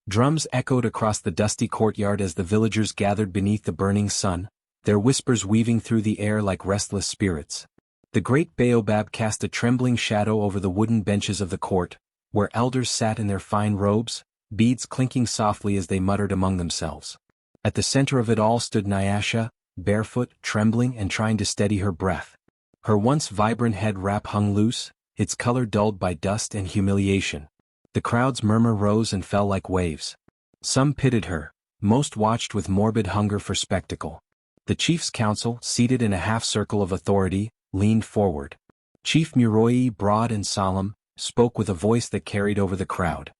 Drums echoed across the dusty courtyard as the villagers gathered beneath the burning sun, their whispers weaving through the air like restless spirits. The great baobab cast a trembling shadow over the wooden benches of the court, where elders sat in their fine robes, beads clinking softly as they muttered among themselves. At the center of it all stood Nyasha, barefoot, trembling and trying to steady her breath. Her once vibrant head wrap hung loose, its color dulled by dust and humiliation. The crowd's murmur rose and fell like waves. Some pitied her, most watched with morbid hunger for spectacle. The chief's council, seated in a half-circle of authority, leaned forward. Chief Muroi, broad and solemn, spoke with a voice that carried over the crowd.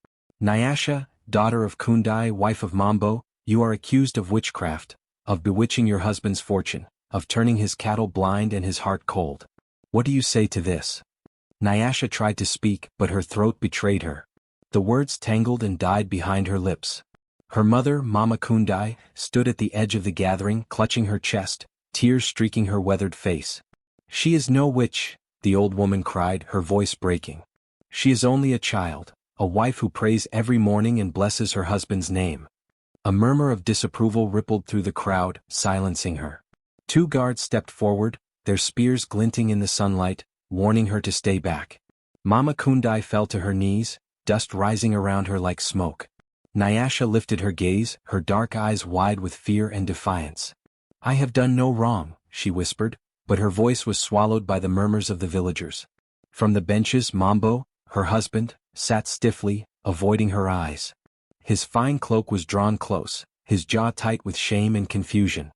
Nyasha, daughter of Kundai, wife of Mambo, you are accused of witchcraft, of bewitching your husband's fortune, of turning his cattle blind and his heart cold. What do you say to this? Nyasha tried to speak, but her throat betrayed her. The words tangled and died behind her lips. Her mother, Mama Kundai, stood at the edge of the gathering, clutching her chest, tears streaking her weathered face. She is no witch, the old woman cried, her voice breaking. She is only a child, a wife who prays every morning and blesses her husband's name. A murmur of disapproval rippled through the crowd, silencing her. Two guards stepped forward, their spears glinting in the sunlight, warning her to stay back. Mama Kundai fell to her knees, dust rising around her like smoke. Nyasha lifted her gaze, her dark eyes wide with fear and defiance. I have done no wrong, she whispered, but her voice was swallowed by the murmurs of the villagers. From the benches, Mambo, her husband, sat stiffly, avoiding her eyes. His fine cloak was drawn close, his jaw tight with shame and confusion.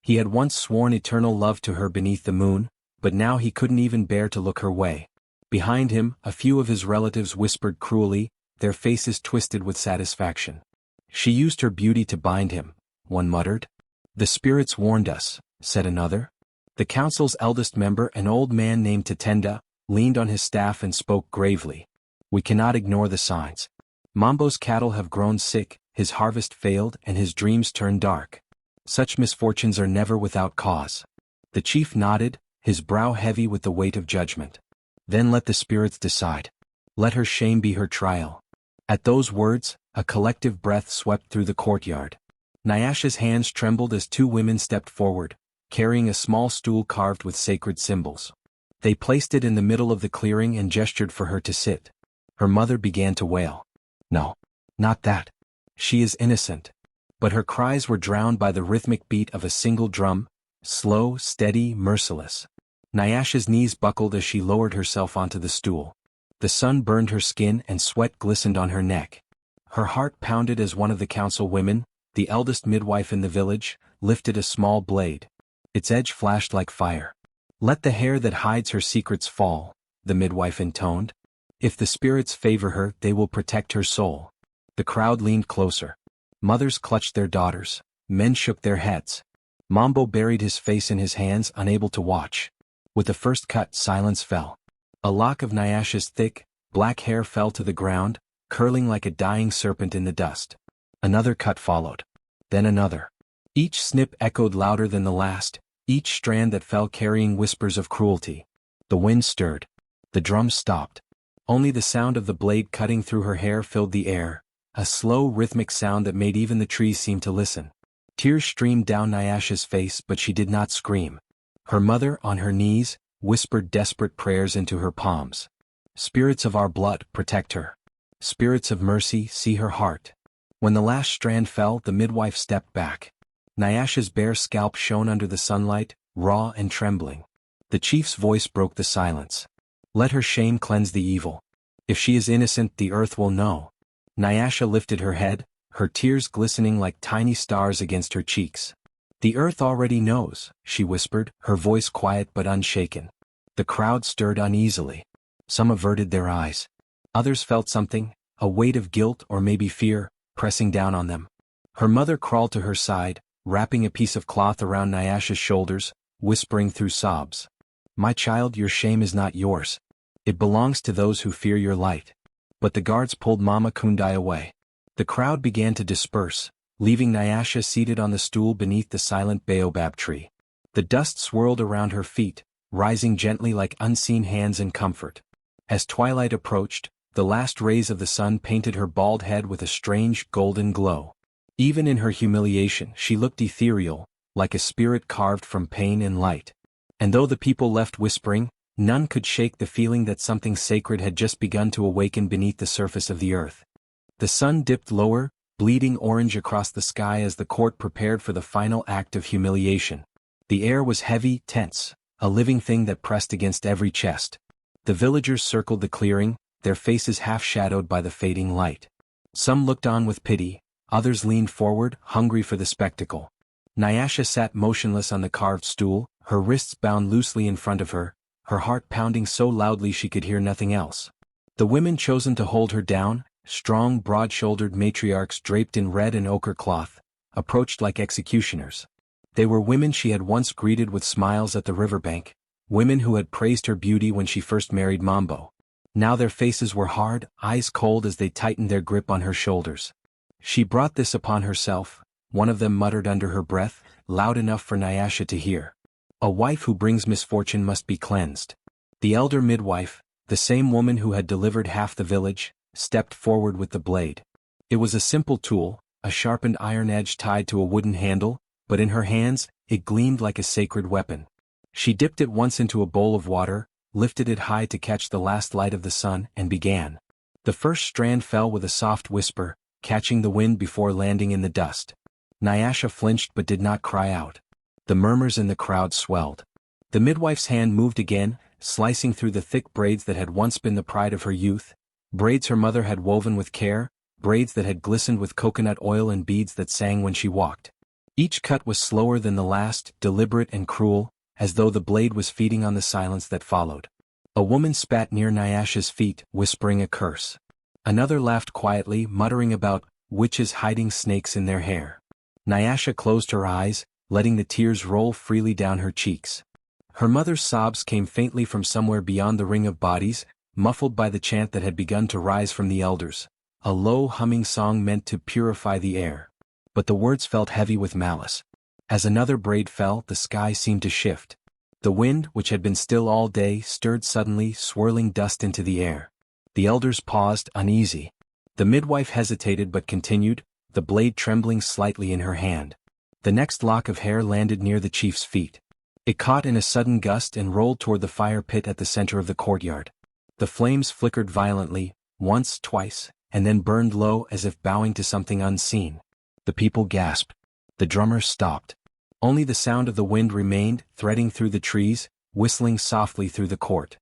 He had once sworn eternal love to her beneath the moon, but now he couldn't even bear to look her way. Behind him, a few of his relatives whispered cruelly, their faces twisted with satisfaction. She used her beauty to bind him, one muttered. The spirits warned us, said another. The council's eldest member, an old man named Tatenda, leaned on his staff and spoke gravely. We cannot ignore the signs. Mambo's cattle have grown sick, his harvest failed and his dreams turned dark. Such misfortunes are never without cause. The chief nodded, his brow heavy with the weight of judgment. Then let the spirits decide. Let her shame be her trial. At those words, a collective breath swept through the courtyard. Nyasha's hands trembled as two women stepped forward, carrying a small stool carved with sacred symbols. They placed it in the middle of the clearing and gestured for her to sit. Her mother began to wail. No, not that. She is innocent. But her cries were drowned by the rhythmic beat of a single drum, slow, steady, merciless. Nyasha's knees buckled as she lowered herself onto the stool. The sun burned her skin and sweat glistened on her neck. Her heart pounded as one of the council women, the eldest midwife in the village, lifted a small blade. Its edge flashed like fire. Let the hair that hides her secrets fall, the midwife intoned. If the spirits favor her, they will protect her soul. The crowd leaned closer. Mothers clutched their daughters. Men shook their heads. Mambo buried his face in his hands, unable to watch. With the first cut, silence fell. A lock of Nyasha's thick, black hair fell to the ground, curling like a dying serpent in the dust. Another cut followed. Then another. Each snip echoed louder than the last, each strand that fell carrying whispers of cruelty. The wind stirred. The drums stopped. Only the sound of the blade cutting through her hair filled the air, a slow rhythmic sound that made even the trees seem to listen. Tears streamed down Nyasha's face, but she did not scream. Her mother, on her knees, whispered desperate prayers into her palms. Spirits of our blood, protect her. Spirits of mercy, see her heart. When the last strand fell, the midwife stepped back. Nyasha's bare scalp shone under the sunlight, raw and trembling. The chief's voice broke the silence. Let her shame cleanse the evil. If she is innocent, the earth will know. Nyasha lifted her head, her tears glistening like tiny stars against her cheeks. The earth already knows, she whispered, her voice quiet but unshaken. The crowd stirred uneasily. Some averted their eyes. Others felt something, a weight of guilt or maybe fear, pressing down on them. Her mother crawled to her side, wrapping a piece of cloth around Nyasha's shoulders, whispering through sobs. My child, your shame is not yours. It belongs to those who fear your light. But the guards pulled Mama Kundai away. The crowd began to disperse, leaving Nyasha seated on the stool beneath the silent baobab tree. The dust swirled around her feet, rising gently like unseen hands in comfort. As twilight approached, The last rays of the sun painted her bald head with a strange golden glow. Even in her humiliation she looked ethereal, like a spirit carved from pain and light. And though the people left whispering, none could shake the feeling that something sacred had just begun to awaken beneath the surface of the earth. The sun dipped lower, bleeding orange across the sky as the court prepared for the final act of humiliation. The air was heavy, tense, a living thing that pressed against every chest. The villagers circled the clearing, their faces half-shadowed by the fading light. Some looked on with pity, others leaned forward, hungry for the spectacle. Nyasha sat motionless on the carved stool, her wrists bound loosely in front of her, her heart pounding so loudly she could hear nothing else. The women chosen to hold her down, strong, broad-shouldered matriarchs draped in red and ochre cloth, approached like executioners. They were women she had once greeted with smiles at the riverbank, women who had praised her beauty when she first married Mambo. Now their faces were hard, eyes cold as they tightened their grip on her shoulders. She brought this upon herself, one of them muttered under her breath, loud enough for Nyasha to hear. A wife who brings misfortune must be cleansed. The elder midwife, the same woman who had delivered half the village, stepped forward with the blade. It was a simple tool, a sharpened iron edge tied to a wooden handle, but in her hands, it gleamed like a sacred weapon. She dipped it once into a bowl of water, lifted it high to catch the last light of the sun, and began. The first strand fell with a soft whisper, catching the wind before landing in the dust. Nyasha flinched but did not cry out. The murmurs in the crowd swelled. The midwife's hand moved again, slicing through the thick braids that had once been the pride of her youth, braids her mother had woven with care, braids that had glistened with coconut oil and beads that sang when she walked. Each cut was slower than the last, deliberate and cruel, as though the blade was feeding on the silence that followed. A woman spat near Nyasha's feet, whispering a curse. Another laughed quietly, muttering about witches hiding snakes in their hair. Nyasha closed her eyes, letting the tears roll freely down her cheeks. Her mother's sobs came faintly from somewhere beyond the ring of bodies, muffled by the chant that had begun to rise from the elders, a low humming song meant to purify the air. But the words felt heavy with malice. As another braid fell, the sky seemed to shift. The wind, which had been still all day, stirred suddenly, swirling dust into the air. The elders paused, uneasy. The midwife hesitated but continued, the blade trembling slightly in her hand. The next lock of hair landed near the chief's feet. It caught in a sudden gust and rolled toward the fire pit at the center of the courtyard. The flames flickered violently, once, twice, and then burned low as if bowing to something unseen. The people gasped. The drummers stopped. Only the sound of the wind remained, threading through the trees, whistling softly through the court.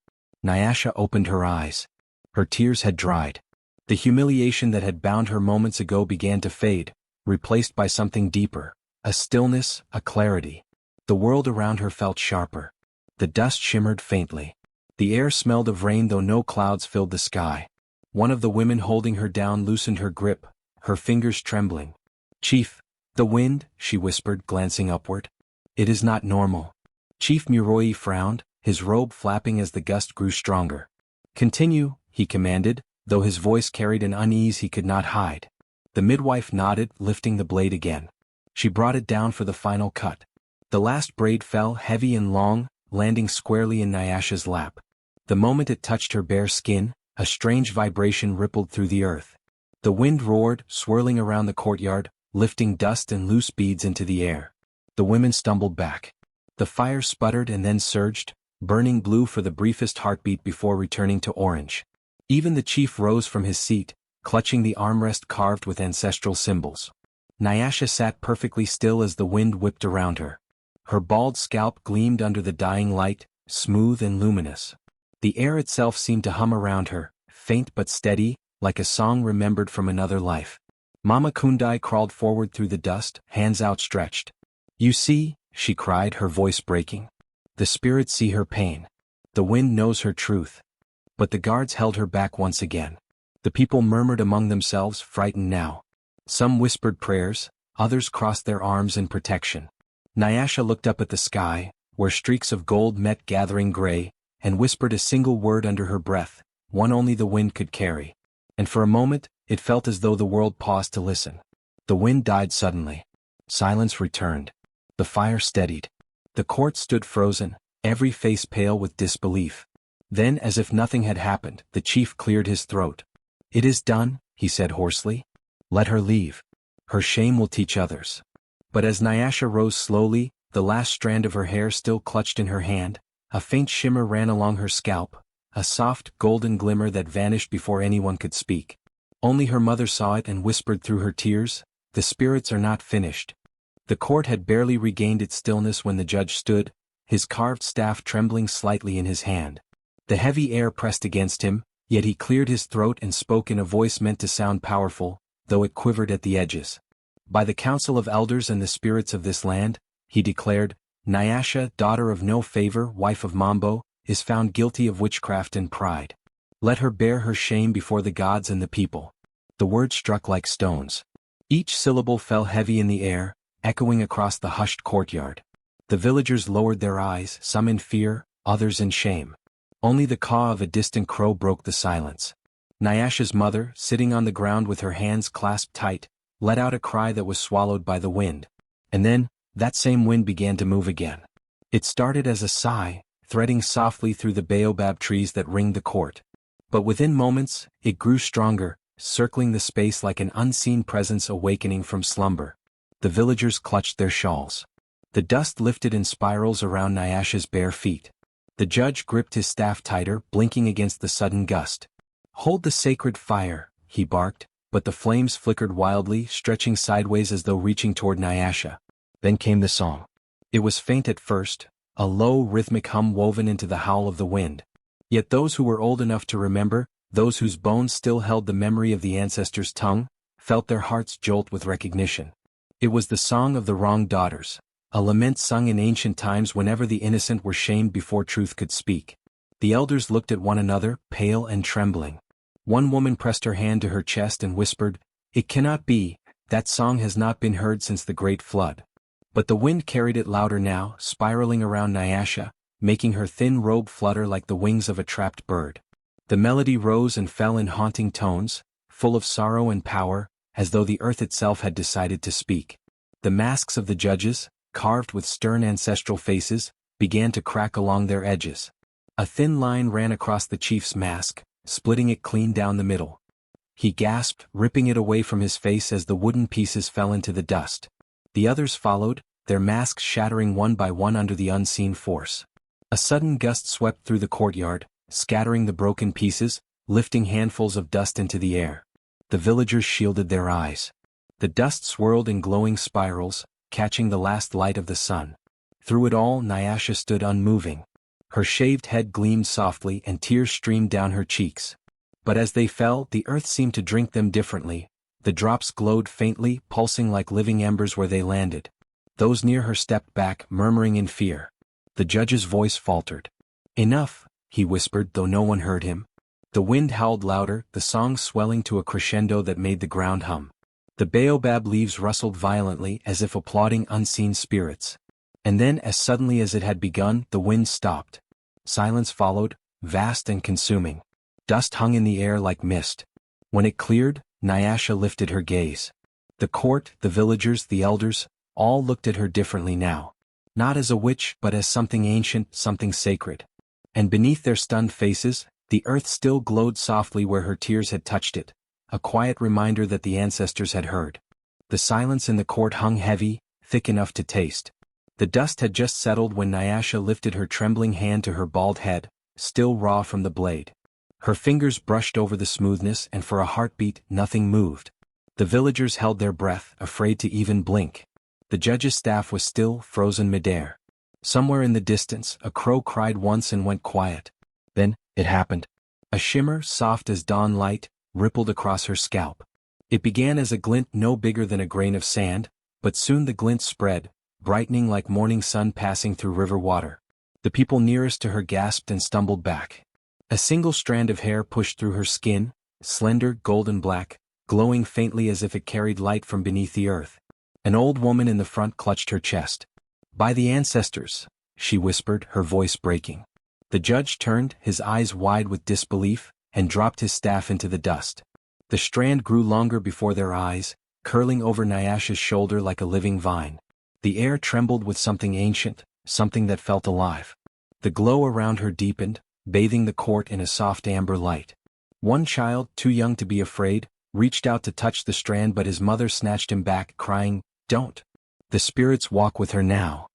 Nyasha opened her eyes. Her tears had dried. The humiliation that had bound her moments ago began to fade, replaced by something deeper, a stillness, a clarity. The world around her felt sharper. The dust shimmered faintly. The air smelled of rain though no clouds filled the sky. One of the women holding her down loosened her grip, her fingers trembling. "Chief, the wind," she whispered, glancing upward. "It is not normal." Chief Muroi frowned, his robe flapping as the gust grew stronger. "Continue," he commanded, though his voice carried an unease he could not hide. The midwife nodded, lifting the blade again. She brought it down for the final cut. The last braid fell, heavy and long, landing squarely in Nyasha's lap. The moment it touched her bare skin, a strange vibration rippled through the earth. The wind roared, swirling around the courtyard, lifting dust and loose beads into the air. The women stumbled back. The fire sputtered and then surged, burning blue for the briefest heartbeat before returning to orange. Even the chief rose from his seat, clutching the armrest carved with ancestral symbols. Nyasha sat perfectly still as the wind whipped around her. Her bald scalp gleamed under the dying light, smooth and luminous. The air itself seemed to hum around her, faint but steady, like a song remembered from another life. Mama Kundai crawled forward through the dust, hands outstretched. "You see," she cried, her voice breaking. "The spirits see her pain. The wind knows her truth." But the guards held her back once again. The people murmured among themselves, frightened now. Some whispered prayers, others crossed their arms in protection. Nyasha looked up at the sky, where streaks of gold met gathering gray, and whispered a single word under her breath, one only the wind could carry. And for a moment, it felt as though the world paused to listen. The wind died suddenly. Silence returned. The fire steadied. The court stood frozen, every face pale with disbelief. Then, as if nothing had happened, the chief cleared his throat. "It is done," he said hoarsely. "Let her leave. Her shame will teach others." But as Nyasha rose slowly, the last strand of her hair still clutched in her hand, a faint shimmer ran along her scalp, a soft, golden glimmer that vanished before anyone could speak. Only her mother saw it and whispered through her tears, "The spirits are not finished." The court had barely regained its stillness when the judge stood, his carved staff trembling slightly in his hand. The heavy air pressed against him, yet he cleared his throat and spoke in a voice meant to sound powerful, though it quivered at the edges. "By the council of elders and the spirits of this land," he declared, "Nyasha, daughter of No Favor, wife of Mambo, is found guilty of witchcraft and pride. Let her bear her shame before the gods and the people." The words struck like stones. Each syllable fell heavy in the air, echoing across the hushed courtyard. The villagers lowered their eyes, some in fear, others in shame. Only the caw of a distant crow broke the silence. Nyasha's mother, sitting on the ground with her hands clasped tight, let out a cry that was swallowed by the wind. And then, that same wind began to move again. It started as a sigh, threading softly through the baobab trees that ringed the court. But within moments, it grew stronger, circling the space like an unseen presence awakening from slumber. The villagers clutched their shawls. The dust lifted in spirals around Nyasha's bare feet. The judge gripped his staff tighter, blinking against the sudden gust. "Hold the sacred fire," he barked, but the flames flickered wildly, stretching sideways as though reaching toward Nyasha. Then came the song. It was faint at first, a low rhythmic hum woven into the howl of the wind. Yet those who were old enough to remember, those whose bones still held the memory of the ancestors' tongue, felt their hearts jolt with recognition. It was the song of the wronged daughters, a lament sung in ancient times whenever the innocent were shamed before truth could speak. The elders looked at one another, pale and trembling. One woman pressed her hand to her chest and whispered, "It cannot be, that song has not been heard since the great flood." But the wind carried it louder now, spiraling around Nyasha, making her thin robe flutter like the wings of a trapped bird. The melody rose and fell in haunting tones, full of sorrow and power, as though the earth itself had decided to speak. The masks of the judges, carved with stern ancestral faces, began to crack along their edges. A thin line ran across the chief's mask, splitting it clean down the middle. He gasped, ripping it away from his face as the wooden pieces fell into the dust. The others followed, their masks shattering one by one under the unseen force. A sudden gust swept through the courtyard, scattering the broken pieces, lifting handfuls of dust into the air. The villagers shielded their eyes. The dust swirled in glowing spirals, catching the last light of the sun. Through it all, Nyasha stood unmoving. Her shaved head gleamed softly and tears streamed down her cheeks. But as they fell, the earth seemed to drink them differently. The drops glowed faintly, pulsing like living embers where they landed. Those near her stepped back, murmuring in fear. The judge's voice faltered. "Enough," he whispered, though no one heard him. The wind howled louder, the song swelling to a crescendo that made the ground hum. The baobab leaves rustled violently as if applauding unseen spirits. And then, as suddenly as it had begun, the wind stopped. Silence followed, vast and consuming. Dust hung in the air like mist. When it cleared, Nyasha lifted her gaze. The court, the villagers, the elders, all looked at her differently now. Not as a witch, but as something ancient, something sacred. And beneath their stunned faces, the earth still glowed softly where her tears had touched it, a quiet reminder that the ancestors had heard. The silence in the court hung heavy, thick enough to taste. The dust had just settled when Nyasha lifted her trembling hand to her bald head, still raw from the blade. Her fingers brushed over the smoothness, and for a heartbeat, nothing moved. The villagers held their breath, afraid to even blink. The judge's staff was still, frozen midair. Somewhere in the distance, a crow cried once and went quiet. Then, it happened. A shimmer, soft as dawn light, rippled across her scalp. It began as a glint no bigger than a grain of sand, but soon the glint spread, brightening like morning sun passing through river water. The people nearest to her gasped and stumbled back. A single strand of hair pushed through her skin, slender, golden black, glowing faintly as if it carried light from beneath the earth. An old woman in the front clutched her chest. "By the ancestors," she whispered, her voice breaking. The judge turned, his eyes wide with disbelief, and dropped his staff into the dust. The strand grew longer before their eyes, curling over Nyasha's shoulder like a living vine. The air trembled with something ancient, something that felt alive. The glow around her deepened, bathing the court in a soft amber light. One child, too young to be afraid, reached out to touch the strand, but his mother snatched him back, crying, "Don't. The spirits walk with her now."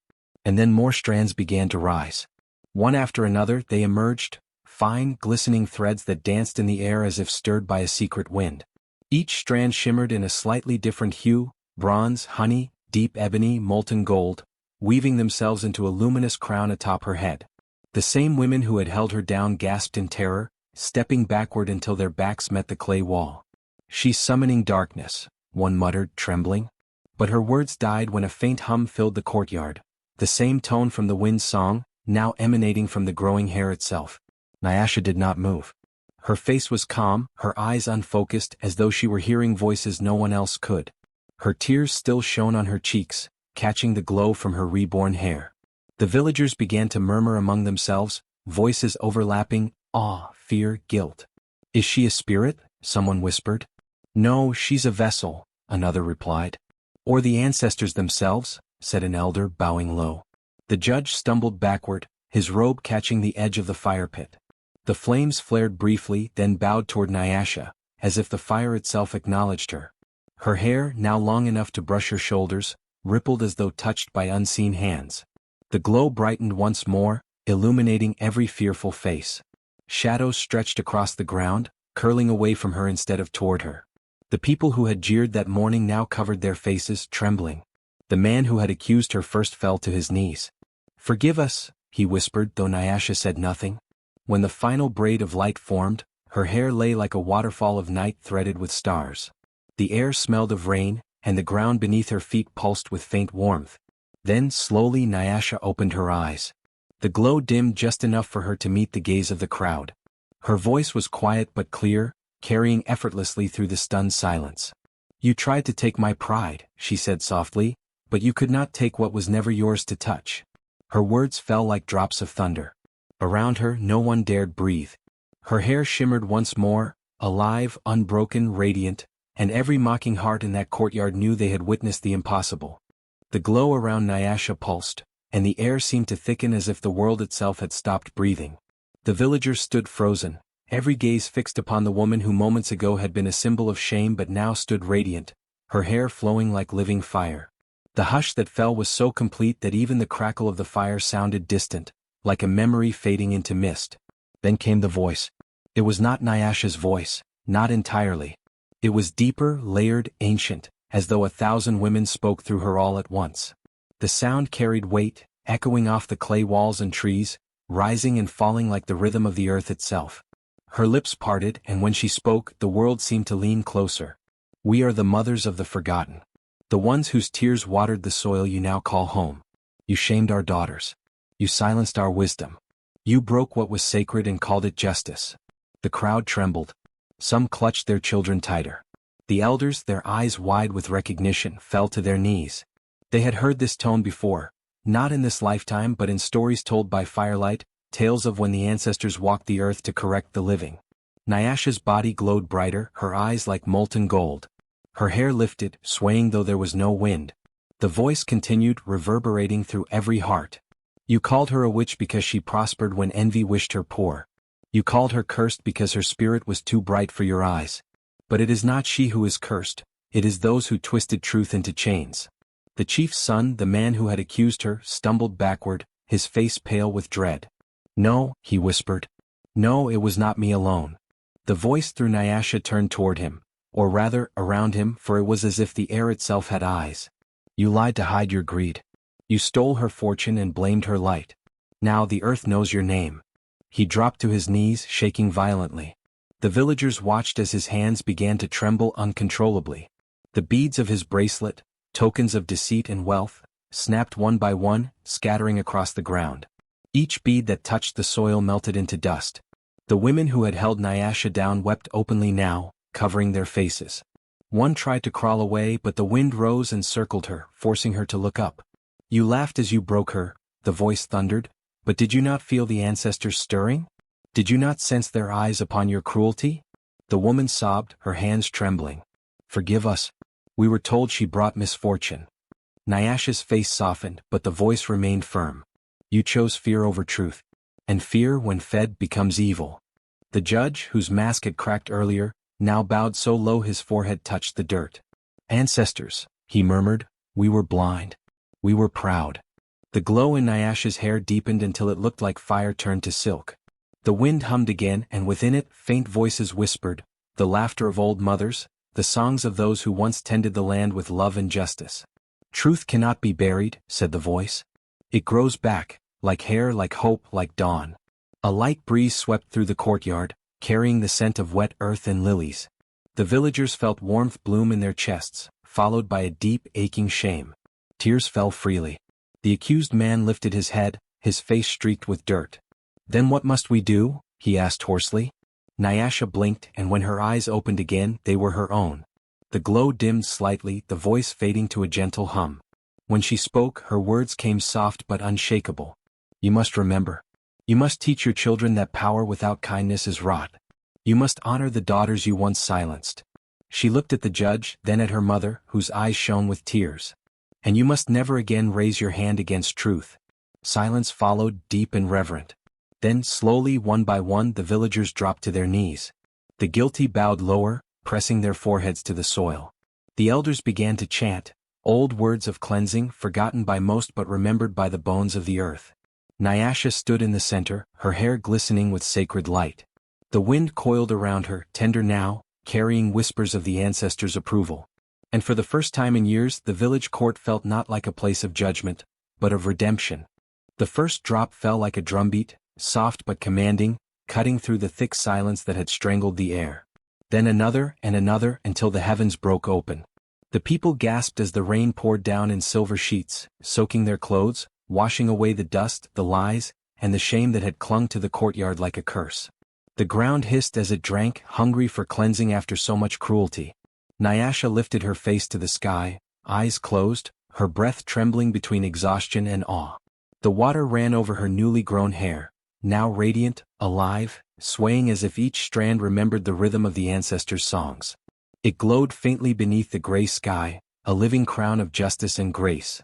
And then more strands began to rise. One after another they emerged, fine, glistening threads that danced in the air as if stirred by a secret wind. Each strand shimmered in a slightly different hue: bronze, honey, deep ebony, molten gold, weaving themselves into a luminous crown atop her head. The same women who had held her down gasped in terror, stepping backward until their backs met the clay wall. "She's summoning darkness," one muttered, trembling. But her words died when a faint hum filled the courtyard, the same tone from the wind's song, now emanating from the growing hair itself. Nyasha did not move. Her face was calm, her eyes unfocused, as though she were hearing voices no one else could. Her tears still shone on her cheeks, catching the glow from her reborn hair. The villagers began to murmur among themselves, voices overlapping: awe, fear, guilt. "Is she a spirit?" someone whispered. "No, she's a vessel," another replied. "Or the ancestors themselves," said an elder, bowing low. The judge stumbled backward, his robe catching the edge of the fire pit. The flames flared briefly, then bowed toward Nyasha, as if the fire itself acknowledged her. Her hair, now long enough to brush her shoulders, rippled as though touched by unseen hands. The glow brightened once more, illuminating every fearful face. Shadows stretched across the ground, curling away from her instead of toward her. The people who had jeered that morning now covered their faces, trembling. The man who had accused her first fell to his knees. "Forgive us," he whispered, though Nyasha said nothing. When the final braid of light formed, her hair lay like a waterfall of night threaded with stars. The air smelled of rain, and the ground beneath her feet pulsed with faint warmth. Then, slowly, Nyasha opened her eyes. The glow dimmed just enough for her to meet the gaze of the crowd. Her voice was quiet but clear, carrying effortlessly through the stunned silence. "You tried to take my pride," she said softly, "but you could not take what was never yours to touch." Her words fell like drops of thunder. Around her, no one dared breathe. Her hair shimmered once more, alive, unbroken, radiant, and every mocking heart in that courtyard knew they had witnessed the impossible. The glow around Nyasha pulsed, and the air seemed to thicken as if the world itself had stopped breathing. The villagers stood frozen, every gaze fixed upon the woman who moments ago had been a symbol of shame but now stood radiant, her hair flowing like living fire. The hush that fell was so complete that even the crackle of the fire sounded distant, like a memory fading into mist. Then came the voice. It was not Nyasha's voice, not entirely. It was deeper, layered, ancient, as though 1,000 women spoke through her all at once. The sound carried weight, echoing off the clay walls and trees, rising and falling like the rhythm of the earth itself. Her lips parted, and when she spoke, the world seemed to lean closer. "We are the mothers of the forgotten. The ones whose tears watered the soil you now call home. You shamed our daughters. You silenced our wisdom. You broke what was sacred and called it justice." The crowd trembled. Some clutched their children tighter. The elders, their eyes wide with recognition, fell to their knees. They had heard this tone before, not in this lifetime but in stories told by firelight, tales of when the ancestors walked the earth to correct the living. Nyasha's body glowed brighter, her eyes like molten gold. Her hair lifted, swaying though there was no wind. The voice continued, reverberating through every heart. "You called her a witch because she prospered when envy wished her poor. You called her cursed because her spirit was too bright for your eyes. But it is not she who is cursed, it is those who twisted truth into chains." The chief's son, the man who had accused her, stumbled backward, his face pale with dread. "No," he whispered. "No, it was not me alone." The voice through Nyasha turned toward him, or rather, around him, for it was as if the air itself had eyes. "You lied to hide your greed. You stole her fortune and blamed her light. Now the earth knows your name." He dropped to his knees, shaking violently. The villagers watched as his hands began to tremble uncontrollably. The beads of his bracelet, tokens of deceit and wealth, snapped one by one, scattering across the ground. Each bead that touched the soil melted into dust. The women who had held Nyasha down wept openly now, covering their faces. One tried to crawl away, but the wind rose and circled her, forcing her to look up. "You laughed as you broke her," the voice thundered, "but did you not feel the ancestors stirring? Did you not sense their eyes upon your cruelty?" The woman sobbed, her hands trembling. "Forgive us. We were told she brought misfortune." Nyasha's face softened, but the voice remained firm. "You chose fear over truth. And fear, when fed, becomes evil." The judge, whose mask had cracked earlier, now bowed so low his forehead touched the dirt. "Ancestors," he murmured, "we were blind. We were proud." The glow in Nyasha's hair deepened until it looked like fire turned to silk. The wind hummed again, and within it, faint voices whispered, the laughter of old mothers, the songs of those who once tended the land with love and justice. "Truth cannot be buried," said the voice. "It grows back, like hair, like hope, like dawn." A light breeze swept through the courtyard, carrying the scent of wet earth and lilies. The villagers felt warmth bloom in their chests, followed by a deep, aching shame. Tears fell freely. The accused man lifted his head, his face streaked with dirt. "Then what must we do?" he asked hoarsely. Nyasha blinked, and when her eyes opened again, they were her own. The glow dimmed slightly, the voice fading to a gentle hum. When she spoke, her words came soft but unshakable. "You must remember. You must teach your children that power without kindness is rot. You must honor the daughters you once silenced." She looked at the judge, then at her mother, whose eyes shone with tears. "And you must never again raise your hand against truth." Silence followed, deep and reverent. Then, slowly, one by one, the villagers dropped to their knees. The guilty bowed lower, pressing their foreheads to the soil. The elders began to chant, old words of cleansing, forgotten by most but remembered by the bones of the earth. Nyasha stood in the center, her hair glistening with sacred light. The wind coiled around her, tender now, carrying whispers of the ancestors' approval. And for the first time in years, the village court felt not like a place of judgment, but of redemption. The first drop fell like a drumbeat, soft but commanding, cutting through the thick silence that had strangled the air. Then another and another until the heavens broke open. The people gasped as the rain poured down in silver sheets, soaking their clothes, washing away the dust, the lies, and the shame that had clung to the courtyard like a curse. The ground hissed as it drank, hungry for cleansing after so much cruelty. Nyasha lifted her face to the sky, eyes closed, her breath trembling between exhaustion and awe. The water ran over her newly grown hair, now radiant, alive, swaying as if each strand remembered the rhythm of the ancestors' songs. It glowed faintly beneath the gray sky, a living crown of justice and grace.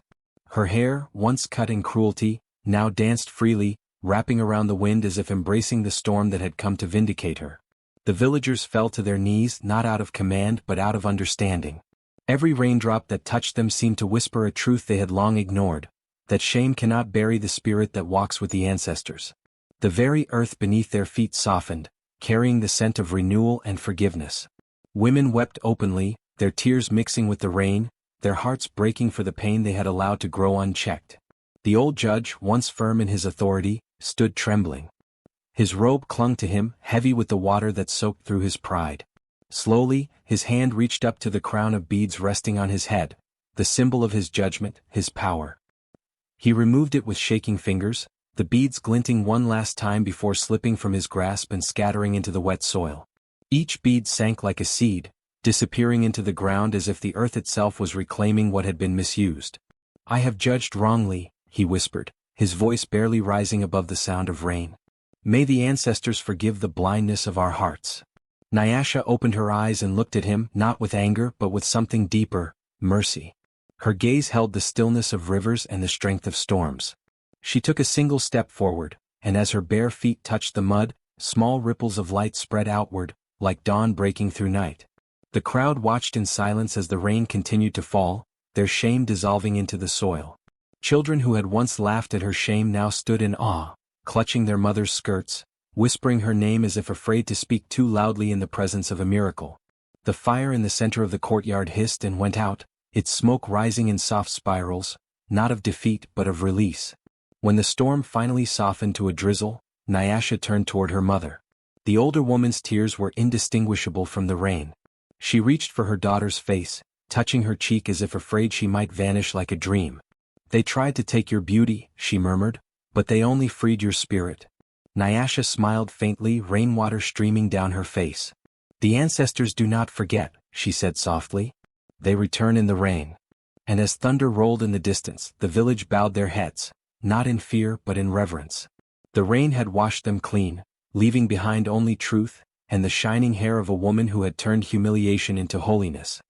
Her hair, once cut in cruelty, now danced freely, wrapping around the wind as if embracing the storm that had come to vindicate her. The villagers fell to their knees not out of command but out of understanding. Every raindrop that touched them seemed to whisper a truth they had long ignored, that shame cannot bury the spirit that walks with the ancestors. The very earth beneath their feet softened, carrying the scent of renewal and forgiveness. Women wept openly, their tears mixing with the rain, their hearts breaking for the pain they had allowed to grow unchecked. The old judge, once firm in his authority, stood trembling. His robe clung to him, heavy with the water that soaked through his pride. Slowly, his hand reached up to the crown of beads resting on his head, the symbol of his judgment, his power. He removed it with shaking fingers, the beads glinting one last time before slipping from his grasp and scattering into the wet soil. Each bead sank like a seed, disappearing into the ground as if the earth itself was reclaiming what had been misused. "I have judged wrongly," he whispered, his voice barely rising above the sound of rain. "May the ancestors forgive the blindness of our hearts." Nyasha opened her eyes and looked at him, not with anger but with something deeper, mercy. Her gaze held the stillness of rivers and the strength of storms. She took a single step forward, and as her bare feet touched the mud, small ripples of light spread outward, like dawn breaking through night. The crowd watched in silence as the rain continued to fall, their shame dissolving into the soil. Children who had once laughed at her shame now stood in awe, clutching their mother's skirts, whispering her name as if afraid to speak too loudly in the presence of a miracle. The fire in the center of the courtyard hissed and went out, its smoke rising in soft spirals, not of defeat but of release. When the storm finally softened to a drizzle, Nyasha turned toward her mother. The older woman's tears were indistinguishable from the rain. She reached for her daughter's face, touching her cheek as if afraid she might vanish like a dream. "They tried to take your beauty," she murmured, "but they only freed your spirit." Nyasha smiled faintly, rainwater streaming down her face. "The ancestors do not forget," she said softly. "They return in the rain." And as thunder rolled in the distance, the village bowed their heads, not in fear but in reverence. The rain had washed them clean, leaving behind only truth, and the shining hair of a woman who had turned humiliation into holiness.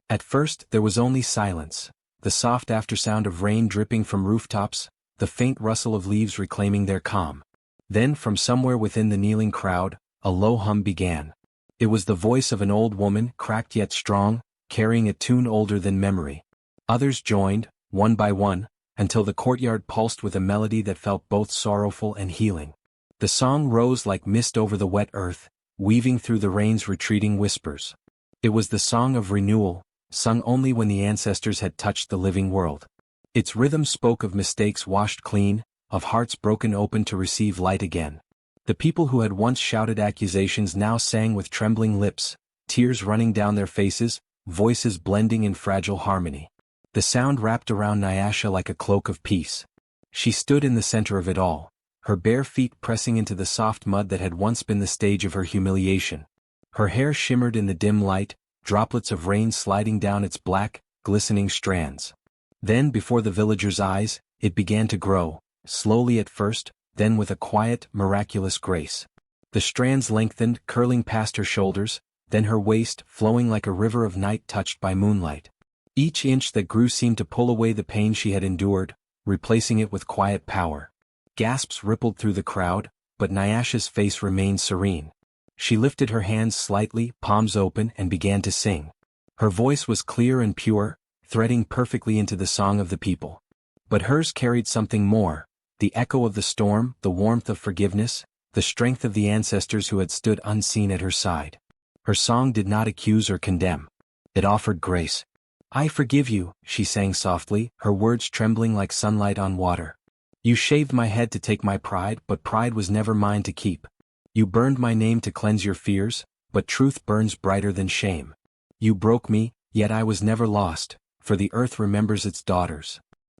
At first there was only silence, the soft aftersound of rain dripping from rooftops, the faint rustle of leaves reclaiming their calm. Then from somewhere within the kneeling crowd, a low hum began. It was the voice of an old woman, cracked yet strong, carrying a tune older than memory. Others joined, one by one, until the courtyard pulsed with a melody that felt both sorrowful and healing. The song rose like mist over the wet earth, weaving through the rain's retreating whispers. It was the song of renewal, sung only when the ancestors had touched the living world. Its rhythm spoke of mistakes washed clean, of hearts broken open to receive light again. The people who had once shouted accusations now sang with trembling lips, tears running down their faces, voices blending in fragile harmony. The sound wrapped around Nyasha like a cloak of peace. She stood in the center of it all, her bare feet pressing into the soft mud that had once been the stage of her humiliation. Her hair shimmered in the dim light, droplets of rain sliding down its black, glistening strands. Then, before the villagers' eyes, it began to grow, slowly at first, then with a quiet, miraculous grace. The strands lengthened, curling past her shoulders, then her waist, flowing like a river of night touched by moonlight. Each inch that grew seemed to pull away the pain she had endured, replacing it with quiet power. Gasps rippled through the crowd, but Nyasha's face remained serene. She lifted her hands slightly, palms open, and began to sing. Her voice was clear and pure, threading perfectly into the song of the people. But hers carried something more, the echo of the storm, the warmth of forgiveness, the strength of the ancestors who had stood unseen at her side. Her song did not accuse or condemn. It offered grace. "I forgive you," she sang softly, her words trembling like sunlight on water. "You shaved my head to take my pride, but pride was never mine to keep. You burned my name to cleanse your fears, but truth burns brighter than shame. You broke me, yet I was never lost, for the earth remembers its daughters."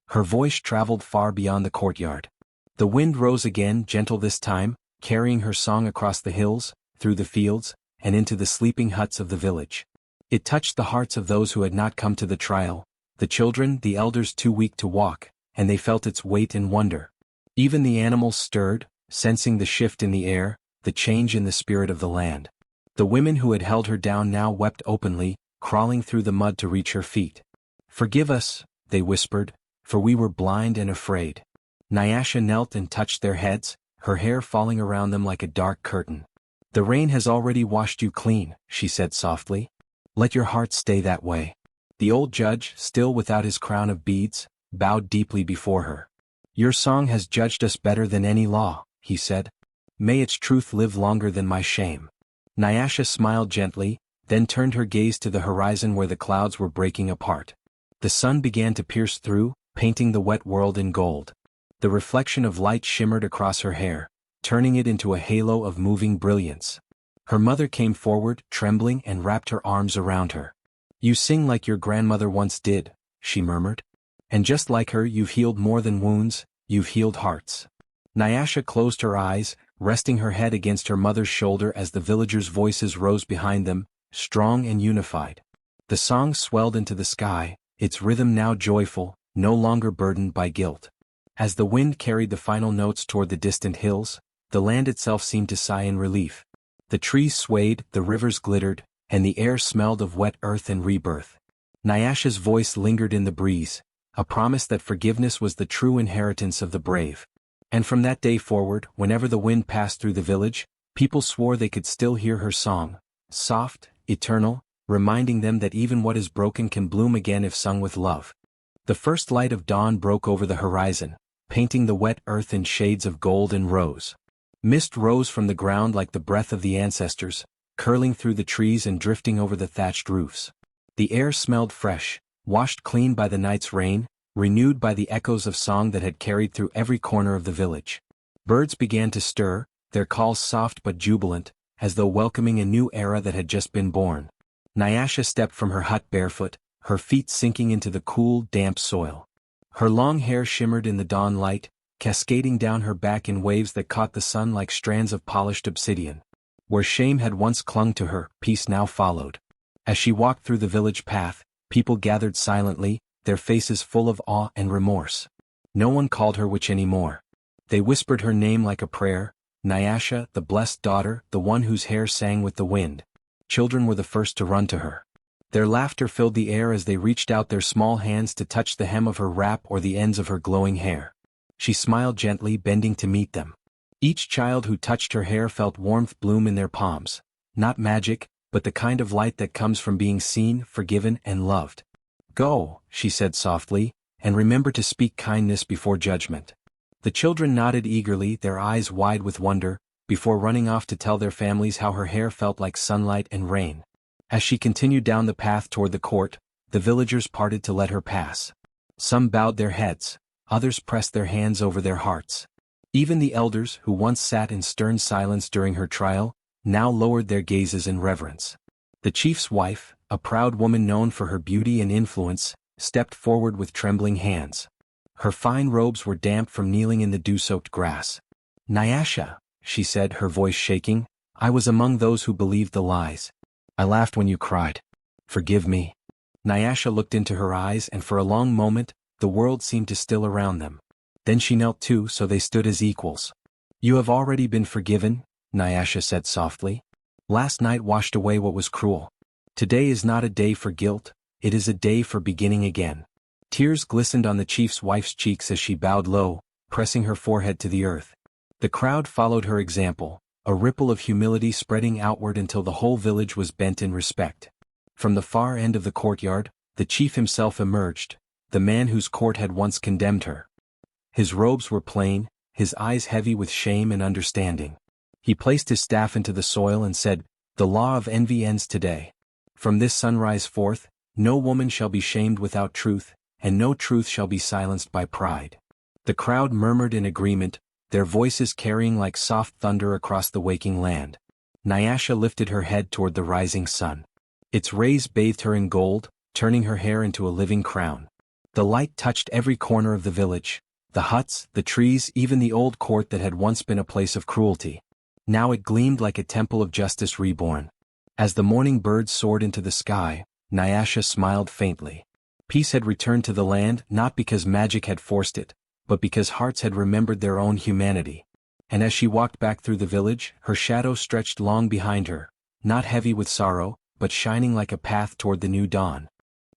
Her voice traveled far beyond the courtyard. The wind rose again, gentle this time, carrying her song across the hills, through the fields, and into the sleeping huts of the village. It touched the hearts of those who had not come to the trial, the children, the elders too weak to walk, and they felt its weight and wonder. Even the animals stirred, sensing the shift in the air, the change in the spirit of the land. The women who had held her down now wept openly, crawling through the mud to reach her feet. "Forgive us," they whispered, "for we were blind and afraid." Nyasha knelt and touched their heads, her hair falling around them like a dark curtain. "The rain has already washed you clean," she said softly. "Let your heart stay that way." The old judge, still without his crown of beads, bowed deeply before her. "Your song has judged us better than any law," he said. "May its truth live longer than my shame." Nyasha smiled gently, then turned her gaze to the horizon where the clouds were breaking apart. The sun began to pierce through, painting the wet world in gold. The reflection of light shimmered across her hair, turning it into a halo of moving brilliance. Her mother came forward, trembling, and wrapped her arms around her. "You sing like your grandmother once did," she murmured. "And just like her, you've healed more than wounds, you've healed hearts." Nyasha closed her eyes, resting her head against her mother's shoulder as the villagers' voices rose behind them, strong and unified. The song swelled into the sky, its rhythm now joyful, no longer burdened by guilt. As the wind carried the final notes toward the distant hills, the land itself seemed to sigh in relief. The trees swayed, the rivers glittered, and the air smelled of wet earth and rebirth. Nyasha's voice lingered in the breeze, a promise that forgiveness was the true inheritance of the brave. And from that day forward, whenever the wind passed through the village, people swore they could still hear her song, soft, eternal, reminding them that even what is broken can bloom again if sung with love. The first light of dawn broke over the horizon, painting the wet earth in shades of gold and rose. Mist rose from the ground like the breath of the ancestors, curling through the trees and drifting over the thatched roofs. The air smelled fresh, washed clean by the night's rain, renewed by the echoes of song that had carried through every corner of the village. Birds began to stir, their calls soft but jubilant, as though welcoming a new era that had just been born. Nyasha stepped from her hut barefoot, her feet sinking into the cool, damp soil. Her long hair shimmered in the dawn light, cascading down her back in waves that caught the sun like strands of polished obsidian. Where shame had once clung to her, peace now followed. As she walked through the village path, people gathered silently, their faces full of awe and remorse. No one called her witch anymore. They whispered her name like a prayer, Nyasha, the blessed daughter, the one whose hair sang with the wind. Children were the first to run to her. Their laughter filled the air as they reached out their small hands to touch the hem of her wrap or the ends of her glowing hair. She smiled gently, bending to meet them. Each child who touched her hair felt warmth bloom in their palms. Not magic, but the kind of light that comes from being seen, forgiven, and loved. "Go," she said softly, "and remember to speak kindness before judgment." The children nodded eagerly, their eyes wide with wonder, before running off to tell their families how her hair felt like sunlight and rain. As she continued down the path toward the court, the villagers parted to let her pass. Some bowed their heads, others pressed their hands over their hearts. Even the elders, who once sat in stern silence during her trial, now lowered their gazes in reverence. The chief's wife, a proud woman known for her beauty and influence, stepped forward with trembling hands. Her fine robes were damp from kneeling in the dew-soaked grass. "Nyasha," she said, her voice shaking, "I was among those who believed the lies. I laughed when you cried. Forgive me." Nyasha looked into her eyes, and for a long moment, the world seemed to still around them. Then she knelt too, so they stood as equals. "You have already been forgiven," Nyasha said softly. "Last night washed away what was cruel. Today is not a day for guilt, it is a day for beginning again." Tears glistened on the chief's wife's cheeks as she bowed low, pressing her forehead to the earth. The crowd followed her example, a ripple of humility spreading outward until the whole village was bent in respect. From the far end of the courtyard, the chief himself emerged, the man whose court had once condemned her. His robes were plain, his eyes heavy with shame and understanding. He placed his staff into the soil and said, "The law of envy ends today. From this sunrise forth, no woman shall be shamed without truth, and no truth shall be silenced by pride." The crowd murmured in agreement, their voices carrying like soft thunder across the waking land. Nyasha lifted her head toward the rising sun. Its rays bathed her in gold, turning her hair into a living crown. The light touched every corner of the village, the huts, the trees, even the old court that had once been a place of cruelty. Now it gleamed like a temple of justice reborn. As the morning birds soared into the sky, Nyasha smiled faintly. Peace had returned to the land, not because magic had forced it, but because hearts had remembered their own humanity. And as she walked back through the village, her shadow stretched long behind her, not heavy with sorrow, but shining like a path toward the new dawn.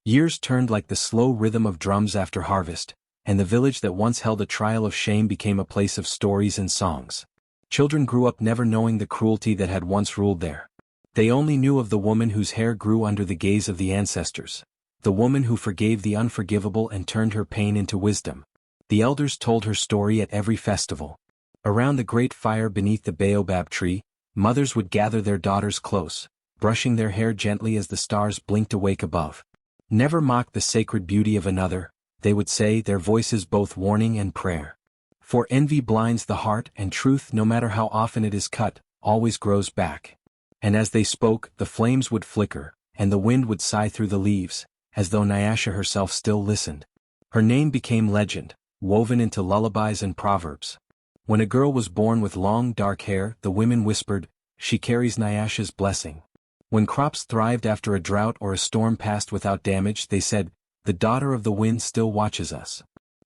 Years turned like the slow rhythm of drums after harvest, and the village that once held a trial of shame became a place of stories and songs. Children grew up never knowing the cruelty that had once ruled there. They only knew of the woman whose hair grew under the gaze of the ancestors, the woman who forgave the unforgivable and turned her pain into wisdom. The elders told her story at every festival. Around the great fire beneath the baobab tree, mothers would gather their daughters close, brushing their hair gently as the stars blinked awake above. "Never mock the sacred beauty of another," they would say, their voices both warning and prayer. "For envy blinds the heart, and truth, no matter how often it is cut, always grows back." And as they spoke, the flames would flicker, and the wind would sigh through the leaves, as though Nyasha herself still listened. Her name became legend, woven into lullabies and proverbs. When a girl was born with long dark hair, the women whispered, "She carries Nyasha's blessing." When crops thrived after a drought or a storm passed without damage, they said, "The daughter of the wind still watches us."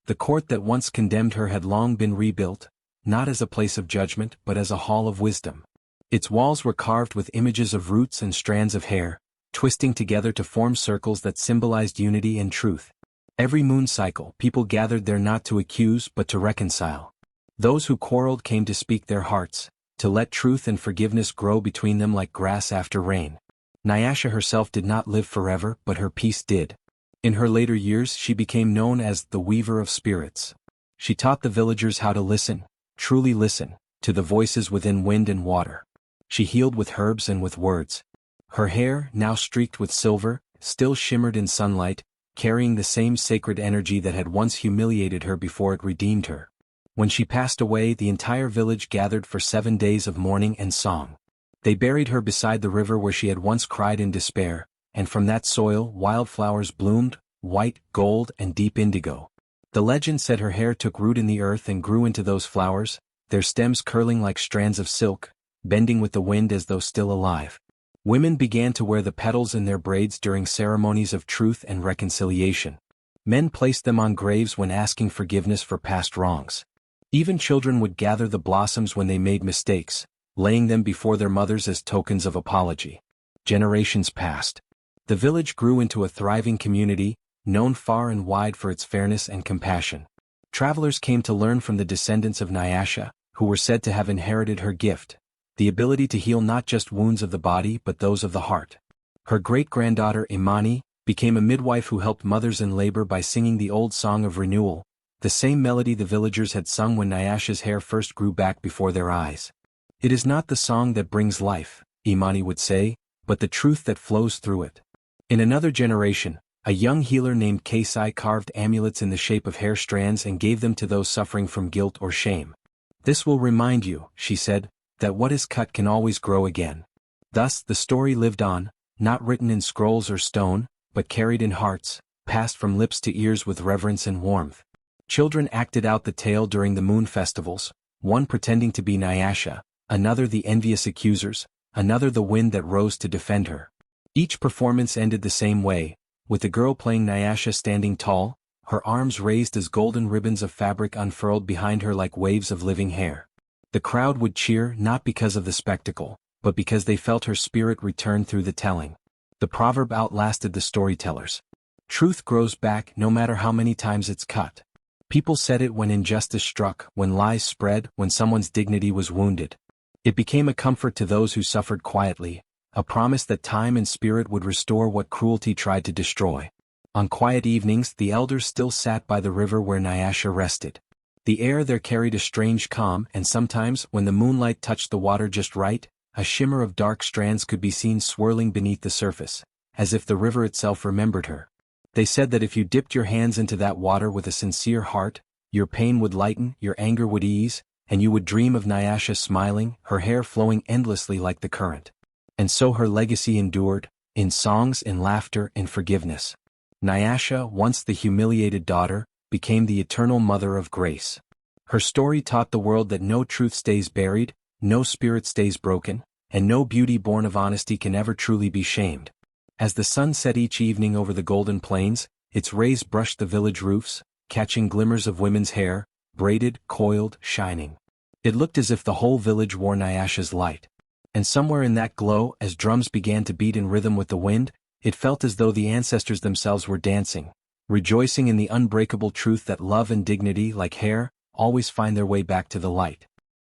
The court that once condemned her had long been rebuilt, not as a place of judgment but as a hall of wisdom. Its walls were carved with images of roots and strands of hair, twisting together to form circles that symbolized unity and truth. Every moon cycle, people gathered there not to accuse but to reconcile. Those who quarreled came to speak their hearts, to let truth and forgiveness grow between them like grass after rain. Nyasha herself did not live forever, but her peace did. In her later years she became known as the Weaver of Spirits. She taught the villagers how to listen, truly listen, to the voices within wind and water. She healed with herbs and with words. Her hair, now streaked with silver, still shimmered in sunlight, carrying the same sacred energy that had once humiliated her before it redeemed her. When she passed away, the entire village gathered for 7 days of mourning and song. They buried her beside the river where she had once cried in despair, and from that soil wildflowers bloomed, white, gold, and deep indigo. The legend said her hair took root in the earth and grew into those flowers, their stems curling like strands of silk, bending with the wind as though still alive. Women began to wear the petals in their braids during ceremonies of truth and reconciliation. Men placed them on graves when asking forgiveness for past wrongs. Even children would gather the blossoms when they made mistakes, laying them before their mothers as tokens of apology. Generations passed. The village grew into a thriving community, known far and wide for its fairness and compassion. Travelers came to learn from the descendants of Nyasha, who were said to have inherited her gift, the ability to heal not just wounds of the body but those of the heart. Her great-granddaughter Imani became a midwife who helped mothers in labor by singing the old song of renewal, the same melody the villagers had sung when Nyasha's hair first grew back before their eyes. "It is not the song that brings life," Imani would say, "but the truth that flows through it." In another generation, a young healer named Kasai carved amulets in the shape of hair strands and gave them to those suffering from guilt or shame. "This will remind you," she said, "that what is cut can always grow again." Thus the story lived on, not written in scrolls or stone, but carried in hearts, passed from lips to ears with reverence and warmth. Children acted out the tale during the moon festivals, one pretending to be Nyasha, another the envious accusers, another the wind that rose to defend her. Each performance ended the same way, with the girl playing Nyasha standing tall, her arms raised as golden ribbons of fabric unfurled behind her like waves of living hair. The crowd would cheer not because of the spectacle, but because they felt her spirit return through the telling. The proverb outlasted the storytellers. Truth grows back no matter how many times it's cut. People said it when injustice struck, when lies spread, when someone's dignity was wounded. It became a comfort to those who suffered quietly, a promise that time and spirit would restore what cruelty tried to destroy. On quiet evenings the elders still sat by the river where Nyasha rested. The air there carried a strange calm, and sometimes, when the moonlight touched the water just right, a shimmer of dark strands could be seen swirling beneath the surface, as if the river itself remembered her. They said that if you dipped your hands into that water with a sincere heart, your pain would lighten, your anger would ease, and you would dream of Nyasha smiling, her hair flowing endlessly like the current. And so her legacy endured, in songs, in laughter, in forgiveness. Nyasha, once the humiliated daughter, became the eternal mother of grace. Her story taught the world that no truth stays buried, no spirit stays broken, and no beauty born of honesty can ever truly be shamed. As the sun set each evening over the golden plains, its rays brushed the village roofs, catching glimmers of women's hair, braided, coiled, shining. It looked as if the whole village wore Nyasha's light. And somewhere in that glow, as drums began to beat in rhythm with the wind, it felt as though the ancestors themselves were dancing, rejoicing in the unbreakable truth that love and dignity, like hair, always find their way back to the light.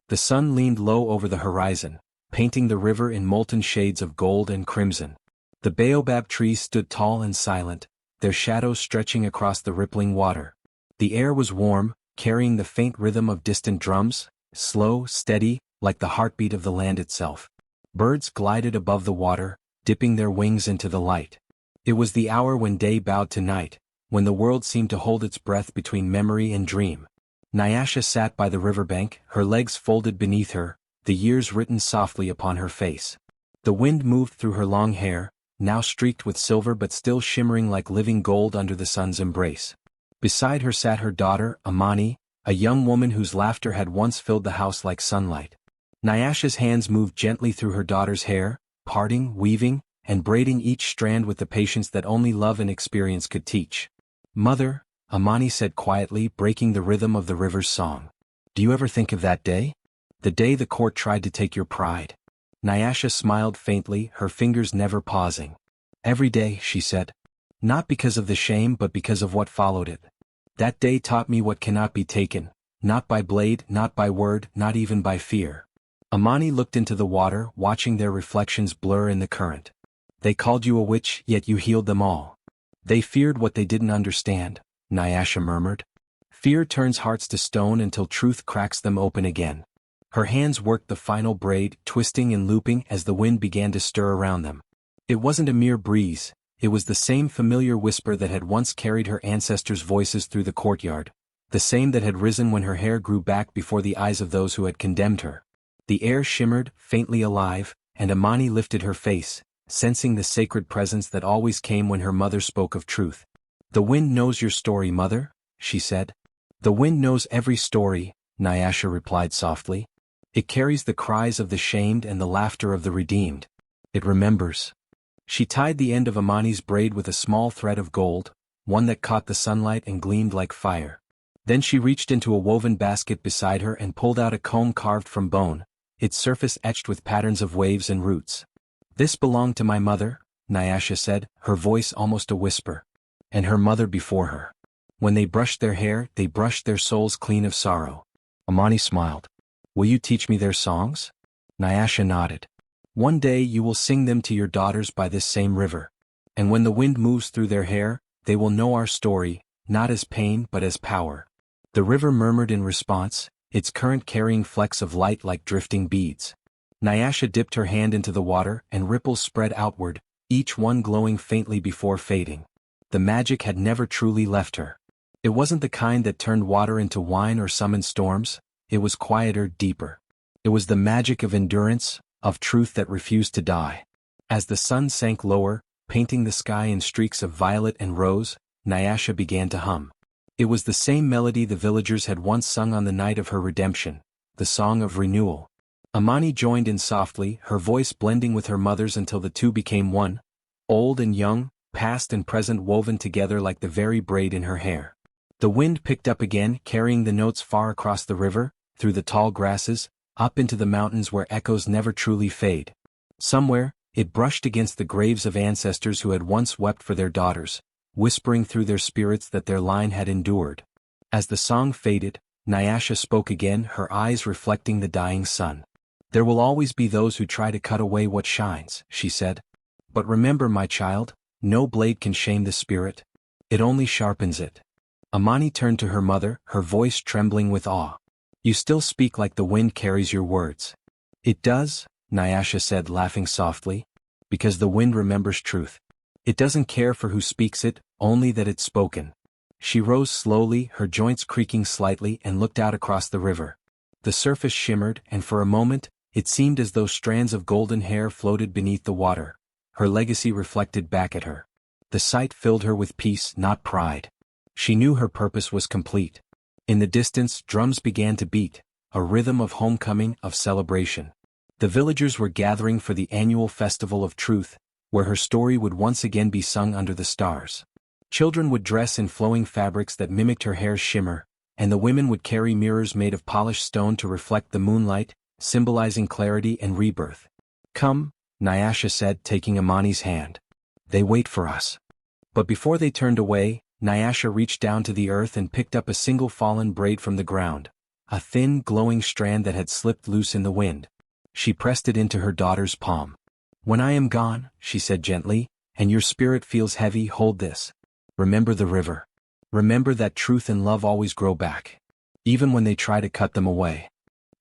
The sun leaned low over the horizon, painting the river in molten shades of gold and crimson. The baobab trees stood tall and silent, their shadows stretching across the rippling water. The air was warm, carrying the faint rhythm of distant drums, slow, steady, like the heartbeat of the land itself. Birds glided above the water, dipping their wings into the light. It was the hour when day bowed to night, when the world seemed to hold its breath between memory and dream. Nyasha sat by the riverbank, her legs folded beneath her, the years written softly upon her face. The wind moved through her long hair, now streaked with silver but still shimmering like living gold under the sun's embrace. Beside her sat her daughter, Imani, a young woman whose laughter had once filled the house like sunlight. Nyasha's hands moved gently through her daughter's hair, parting, weaving, and braiding each strand with the patience that only love and experience could teach. "Mother," Imani said quietly, breaking the rhythm of the river's song, "do you ever think of that day? The day the court tried to take your pride?" Nyasha smiled faintly, her fingers never pausing. "Every day," she said. "Not because of the shame but because of what followed it. That day taught me what cannot be taken, not by blade, not by word, not even by fear." Imani looked into the water, watching their reflections blur in the current. "They called you a witch, yet you healed them all. They feared what they didn't understand," Nyasha murmured. "Fear turns hearts to stone until truth cracks them open again." Her hands worked the final braid, twisting and looping as the wind began to stir around them. It wasn't a mere breeze, it was the same familiar whisper that had once carried her ancestors' voices through the courtyard, the same that had risen when her hair grew back before the eyes of those who had condemned her. The air shimmered, faintly alive, and Imani lifted her face, sensing the sacred presence that always came when her mother spoke of truth. "The wind knows your story, mother," she said. "The wind knows every story," Nyasha replied softly. "It carries the cries of the shamed and the laughter of the redeemed. It remembers." She tied the end of Imani's braid with a small thread of gold, one that caught the sunlight and gleamed like fire. Then she reached into a woven basket beside her and pulled out a comb carved from bone, its surface etched with patterns of waves and roots. "This belonged to my mother," Nyasha said, her voice almost a whisper. "And her mother before her. When they brushed their hair, they brushed their souls clean of sorrow." Imani smiled. Will you teach me their songs? Nyasha nodded. One day you will sing them to your daughters by this same river. And when the wind moves through their hair, they will know our story, not as pain but as power. The river murmured in response, its current carrying flecks of light like drifting beads. Nyasha dipped her hand into the water and ripples spread outward, each one glowing faintly before fading. The magic had never truly left her. It wasn't the kind that turned water into wine or summoned storms, it was quieter, deeper. It was the magic of endurance, of truth that refused to die. As the sun sank lower, painting the sky in streaks of violet and rose, Nyasha began to hum. It was the same melody the villagers had once sung on the night of her redemption, the song of renewal. Amani joined in softly, her voice blending with her mother's until the two became one, old and young, past and present woven together like the very braid in her hair. The wind picked up again, carrying the notes far across the river, through the tall grasses, up into the mountains where echoes never truly fade. Somewhere, it brushed against the graves of ancestors who had once wept for their daughters, whispering through their spirits that their line had endured. As the song faded, Nyasha spoke again, her eyes reflecting the dying sun. There will always be those who try to cut away what shines, she said. But remember, my child, no blade can shame the spirit. It only sharpens it. Amani turned to her mother, her voice trembling with awe. You still speak like the wind carries your words. It does, Nyasha said, laughing softly. Because the wind remembers truth. It doesn't care for who speaks it, only that it's spoken. She rose slowly, her joints creaking slightly, and looked out across the river. The surface shimmered, and for a moment, it seemed as though strands of golden hair floated beneath the water. Her legacy reflected back at her. The sight filled her with peace, not pride. She knew her purpose was complete. In the distance, drums began to beat, a rhythm of homecoming, of celebration. The villagers were gathering for the annual festival of truth, where her story would once again be sung under the stars. Children would dress in flowing fabrics that mimicked her hair's shimmer, and the women would carry mirrors made of polished stone to reflect the moonlight, symbolizing clarity and rebirth. Come, Nyasha said, taking Amani's hand. They wait for us. But before they turned away, Nyasha reached down to the earth and picked up a single fallen braid from the ground, a thin, glowing strand that had slipped loose in the wind. She pressed it into her daughter's palm. When I am gone, she said gently, and your spirit feels heavy, hold this. Remember the river. Remember that truth and love always grow back, even when they try to cut them away.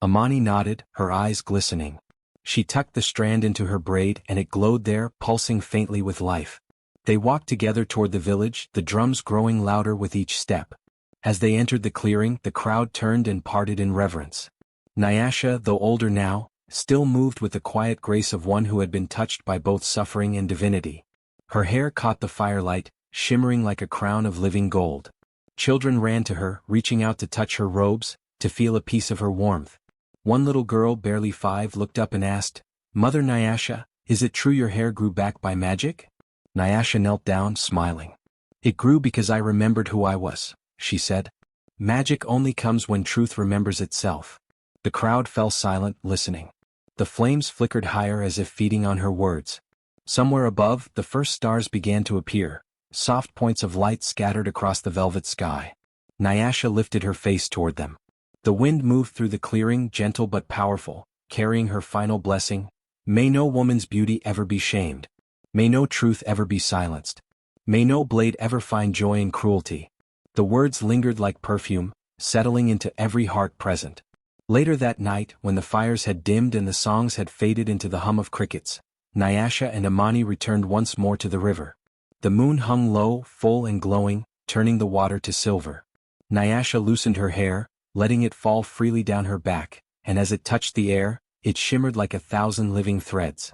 Amani nodded, her eyes glistening. She tucked the strand into her braid and it glowed there, pulsing faintly with life. They walked together toward the village, the drums growing louder with each step. As they entered the clearing, the crowd turned and parted in reverence. Nyasha, though older now, still moved with the quiet grace of one who had been touched by both suffering and divinity. Her hair caught the firelight, shimmering like a crown of living gold. Children ran to her, reaching out to touch her robes, to feel a piece of her warmth. One little girl, barely 5, looked up and asked, Mother Nyasha, is it true your hair grew back by magic? Nyasha knelt down, smiling. It grew because I remembered who I was, she said. Magic only comes when truth remembers itself. The crowd fell silent, listening. The flames flickered higher as if feeding on her words. Somewhere above, the first stars began to appear, soft points of light scattered across the velvet sky. Nyasha lifted her face toward them. The wind moved through the clearing, gentle but powerful, carrying her final blessing. May no woman's beauty ever be shamed. May no truth ever be silenced. May no blade ever find joy in cruelty. The words lingered like perfume, settling into every heart present. Later that night, when the fires had dimmed and the songs had faded into the hum of crickets, Nyasha and Amani returned once more to the river. The moon hung low, full and glowing, turning the water to silver. Nyasha loosened her hair, letting it fall freely down her back, and as it touched the air, it shimmered like 1,000 living threads.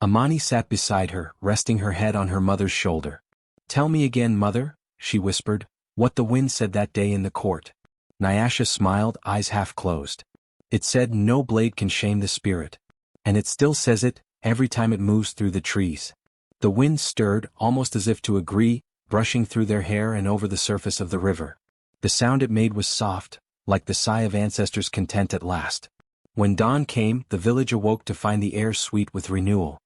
Amani sat beside her, resting her head on her mother's shoulder. Tell me again, mother, she whispered, what the wind said that day in the court. Nyasha smiled, eyes half closed. It said no blade can shame the spirit. And it still says it, every time it moves through the trees. The wind stirred, almost as if to agree, brushing through their hair and over the surface of the river. The sound it made was soft, like the sigh of ancestors content at last. When dawn came, the village awoke to find the air sweet with renewal.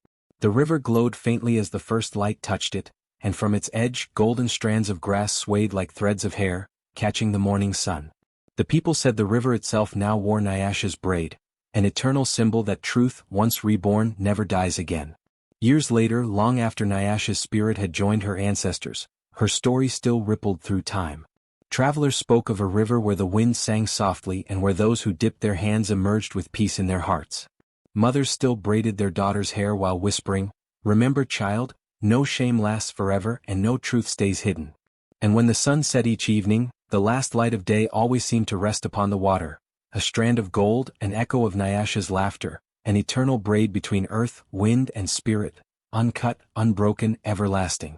The river glowed faintly as the first light touched it, and from its edge golden strands of grass swayed like threads of hair, catching the morning sun. The people said the river itself now wore Nyasha's braid, an eternal symbol that truth, once reborn, never dies again. Years later, long after Nyasha's spirit had joined her ancestors, her story still rippled through time. Travelers spoke of a river where the wind sang softly and where those who dipped their hands emerged with peace in their hearts. Mothers still braided their daughters' hair while whispering, "Remember, child, no shame lasts forever and no truth stays hidden." And when the sun set each evening, the last light of day always seemed to rest upon the water, a strand of gold, an echo of Nyasha's laughter, an eternal braid between earth, wind and spirit, uncut, unbroken, everlasting.